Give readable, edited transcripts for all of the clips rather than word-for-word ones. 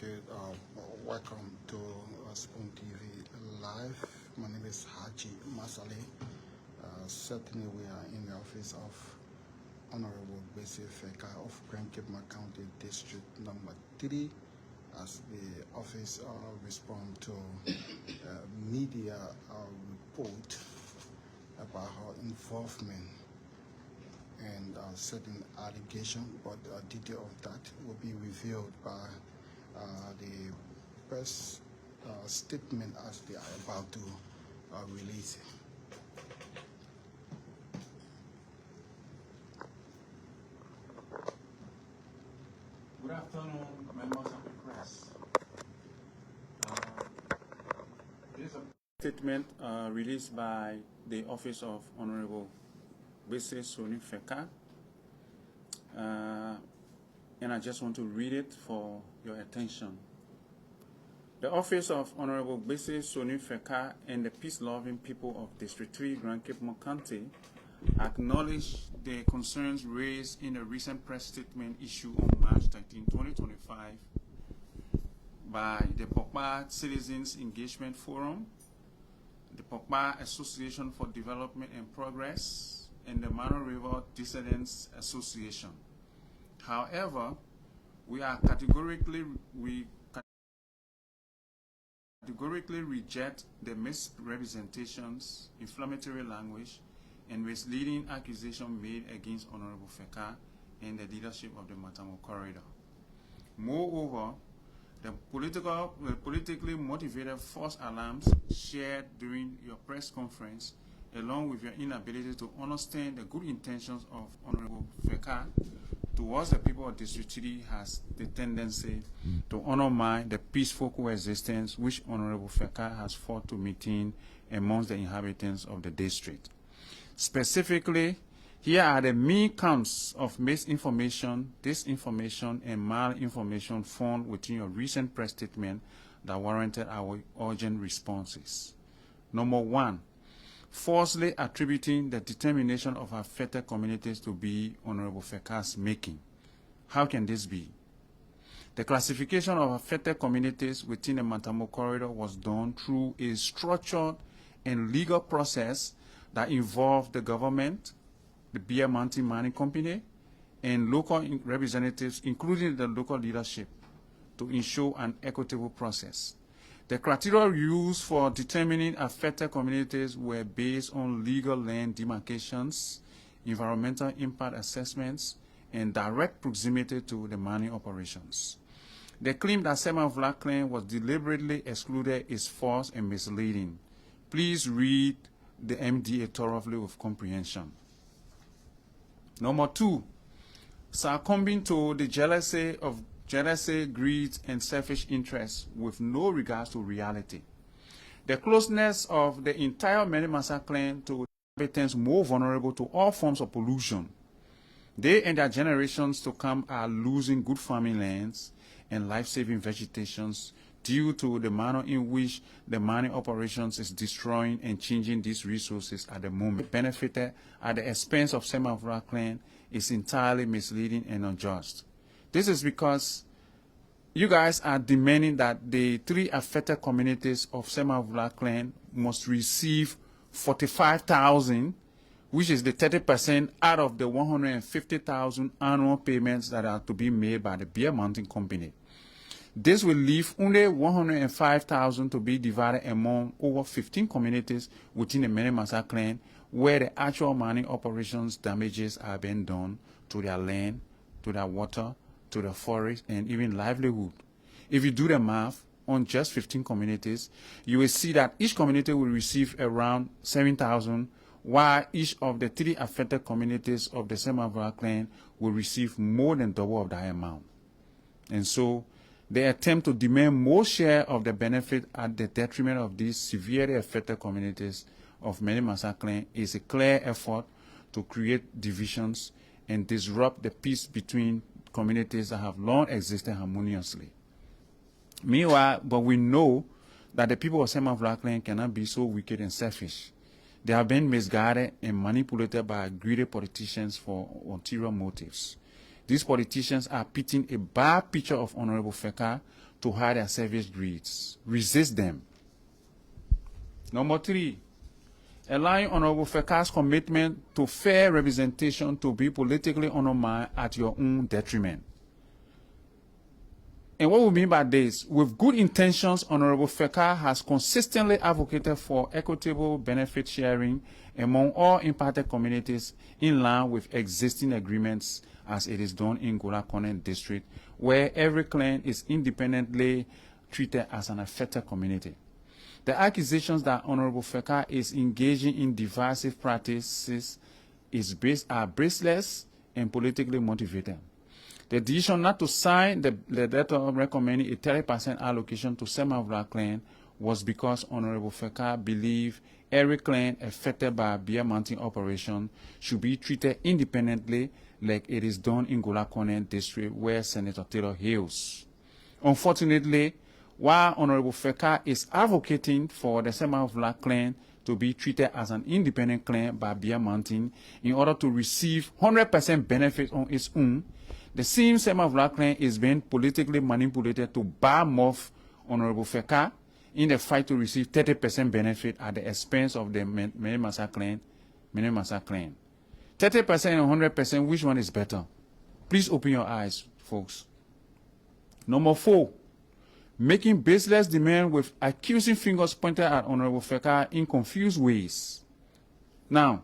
Okay, welcome to Spoon TV Live. My name is Haji Masale. Certainly, we are in the office of Honorable Bese Feka of Grand Cape County District Number 3 as the office respond to media report about her involvement and certain allegation, but detail of that will be revealed by the press statement as they are about to release it. Good afternoon, members of the press. This is a statement released by the Office of Honorable Bese Soni Feka, and I just want to read it for your attention. The Office of Honorable Bese Soni Feka and the peace-loving people of District 3, Grand Cape County acknowledge the concerns raised in a recent press statement issued on March 13, 2025 by the Pokpa Citizens Engagement Forum, the Pokpa Association for Development and Progress, and the Mano River Dissidents Association. However, we categorically reject the misrepresentations, inflammatory language, and misleading accusation made against Honorable Feka and the leadership of the Matamo Corridor. Moreover, the politically motivated false alarms shared during your press conference, along with your inability to understand the good intentions of Honorable Feka towards the people of District 3 has the tendency to undermine the peaceful coexistence which Honorable Feka has fought to maintain amongst the inhabitants of the district. Specifically, here are the main counts of misinformation, disinformation, and malinformation found within your recent press statement that warranted our urgent responses. Number 1, falsely attributing the determination of affected communities to be Honorable Feka's making. How can this be? The classification of affected communities within the Matamo Corridor was done through a structured and legal process that involved the government, the Bear Mountain Mining Company, and local representatives, including the local leadership, to ensure an equitable process. The criteria used for determining affected communities were based on legal land demarcations, environmental impact assessments, and direct proximity to the mining operations. The claim that Semavla claim was deliberately excluded is false and misleading. Please read the MDA thoroughly with comprehension. Number 2, succumbing to the jealousy, greed, and selfish interests with no regards to reality. The closeness of the entire Menimasa clan to inhabitants more vulnerable to all forms of pollution. They and their generations to come are losing good farming lands and life-saving vegetations due to the manner in which the mining operations is destroying and changing these resources at the moment. Benefited at the expense of Semavra clan is entirely misleading and unjust. This is because you guys are demanding that the 3 affected communities of Semavla clan must receive 45,000, which is the 30% out of the 150,000 annual payments that are to be made by the Bear Mountain Company. This will leave only 105,000 to be divided among over 15 communities within the Menimasa clan, where the actual mining operations damages are being done to their land, to their water, to the forest, and even livelihood. If you do the math on just 15 communities, you will see that each community will receive around 7,000, while each of the 3 affected communities of the Semavra clan will receive more than double of that amount. And so, the attempt to demand more share of the benefit at the detriment of these severely affected communities of Menimasa clan is a clear effort to create divisions and disrupt the peace between communities that have long existed harmoniously. Meanwhile, but we know that the people of Semavla clan cannot be so wicked and selfish. They have been misguided and manipulated by greedy politicians for ulterior motives. These politicians are painting a bad picture of Honorable Feka to hide their service greeds. Resist them. Number 3, allowing Honorable Feka's commitment to fair representation to be politically undermined at your own detriment. And what we mean by this, with good intentions, Honorable Feka has consistently advocated for equitable benefit sharing among all impacted communities in line with existing agreements as it is done in Gola-Konen district, where every clan is independently treated as an affected community. The accusations that Honorable Feka is engaging in divisive practices are baseless and politically motivated. The decision not to sign the letter recommending a 30% allocation to Semavla clan was because Honorable Feka believed every clan affected by Bear Mountain operation should be treated independently like it is done in Gola-Konen district where Senator Taylor hails. Unfortunately, while Honorable Feka is advocating for the Semavla clan to be treated as an independent clan by Bear Mountain in order to receive 100% benefits on its own, the same Semavla clan is being politically manipulated to bar off Honorable Feka in the fight to receive 30% benefit at the expense of the Menemasa clan. 30% and 100%, which one is better? Please open your eyes, folks. Number 4, making baseless demand with accusing fingers pointed at Honorable Feka in confused ways. Now,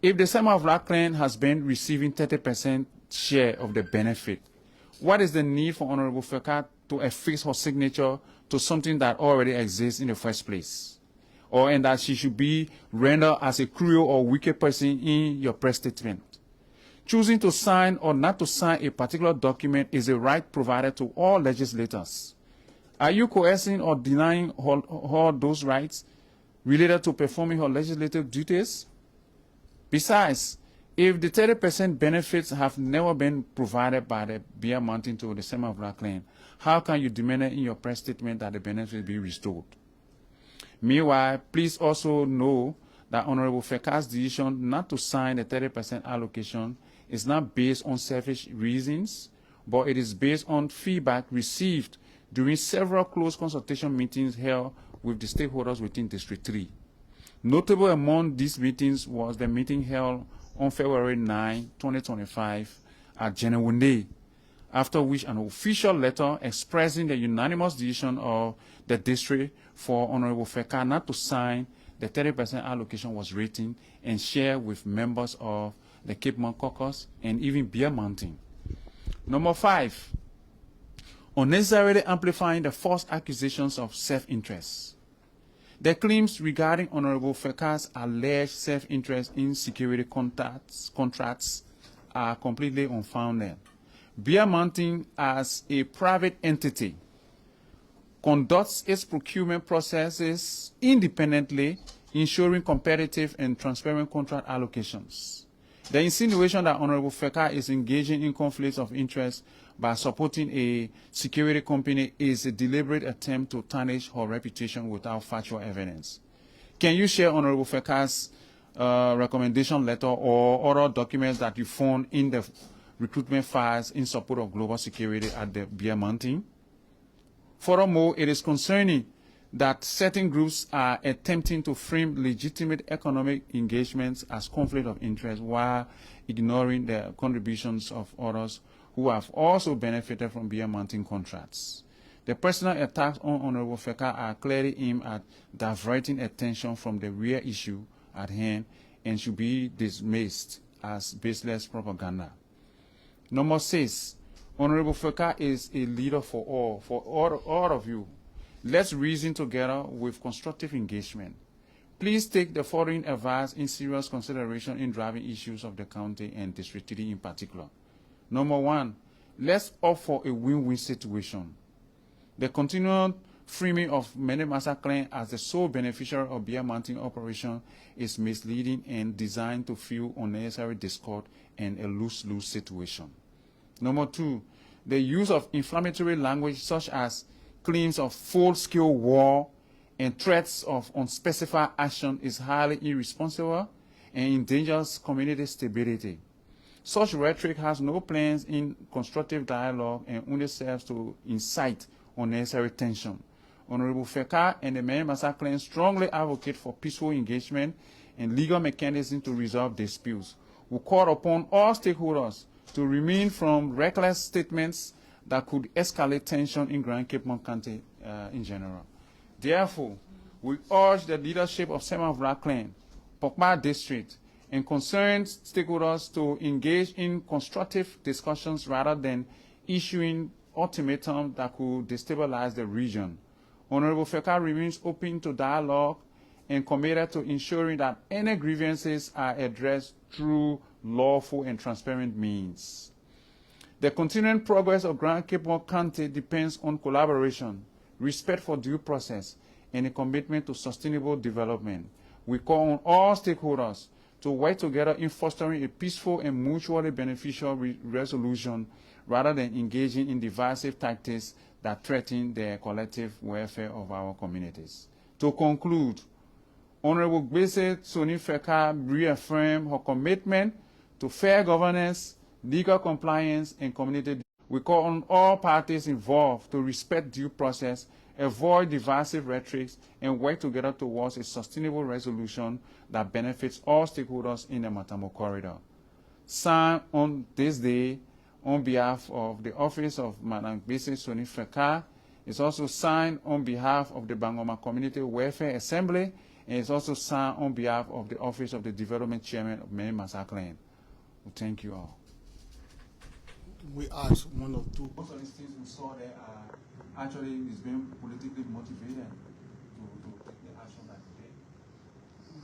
if the Semavla clan has been receiving 30% share of the benefit, what is the need for Honorable Feka to affix her signature to something that already exists in the first place? Or and that she should be rendered as a cruel or wicked person in your press statement? Choosing to sign or not to sign a particular document is a right provided to all legislators. Are you coercing or denying her those rights related to performing her legislative duties? Besides, if the 30% benefits have never been provided by the Bear Mountain to the Semavla clan, how can you demand in your press statement that the benefits be restored? Meanwhile, please also know that Honorable Feka's decision not to sign the 30% allocation is not based on selfish reasons, but it is based on feedback received during several close consultation meetings held with the stakeholders within District 3. Notable among these meetings was the meeting held on February 9, 2025 at Jenewunde, after which an official letter expressing the unanimous decision of the district for Honorable Feka not to sign the 30% allocation was written and shared with members of the Cape Mount Caucus and even Bear Mountain. Number 5, unnecessarily amplifying the false accusations of self-interest. The claims regarding Honorable Feka's alleged self-interest in security contracts are completely unfounded. Bear Mountain, as a private entity, conducts its procurement processes independently, ensuring competitive and transparent contract allocations. The insinuation that Honorable Feka is engaging in conflicts of interest by supporting a security company is a deliberate attempt to tarnish her reputation without factual evidence. Can you share Honorable Feka's recommendation letter or other documents that you found in the recruitment files in support of global security at the Bear Mountain? Furthermore, it is concerning that certain groups are attempting to frame legitimate economic engagements as conflict of interest while ignoring the contributions of others who have also benefited from Bear Mountain contracts. The personal attacks on Honorable Feka are clearly aimed at diverting attention from the real issue at hand and should be dismissed as baseless propaganda. Number 6, Honorable Feka is a leader for all of you. Let's reason together with constructive engagement. Please take the following advice in serious consideration in driving issues of the county and District 3 in particular. Number 1, let's opt for a win-win situation. The continued framing of Menemasa clan as the sole beneficiary of Bear Mountain operation is misleading and designed to fuel unnecessary discord and a lose-lose situation. Number 2, the use of inflammatory language such as claims of full-scale war and threats of unspecified action is highly irresponsible and endangers community stability. Such rhetoric has no plans in constructive dialogue and only serves to incite unnecessary tension. Honorable Feka and the Many Massa clan strongly advocate for peaceful engagement and legal mechanisms to resolve disputes. We call upon all stakeholders to refrain from reckless statements that could escalate tension in Grand Cape Mount County in general. Therefore, we urge the leadership of Sema Black Clan, Pokma District, and concerned stakeholders to engage in constructive discussions rather than issuing ultimatums that could destabilize the region. Honorable Feka remains open to dialogue and committed to ensuring that any grievances are addressed through lawful and transparent means. The continuing progress of Grand Cape Mount County depends on collaboration, respect for due process, and a commitment to sustainable development. We call on all stakeholders to work together in fostering a peaceful and mutually beneficial resolution rather than engaging in divisive tactics that threaten the collective welfare of our communities. To conclude, Honorable Gbese Sonny Feka reaffirmed her commitment to fair governance, legal compliance, and community. We call on all parties involved to respect due process, avoid divisive rhetoric, and work together towards a sustainable resolution that benefits all stakeholders in the Matamo corridor. Signed on this day on behalf of the Office of Madam Gbese Sonny Feka. It's also signed on behalf of the Bangoma Community Welfare Assembly, and it's also signed on behalf of the Office of the Development Chairman of Many Massa Clan. Well, thank you all. We asked one or two. Most of these things we saw there are actually is being politically motivated.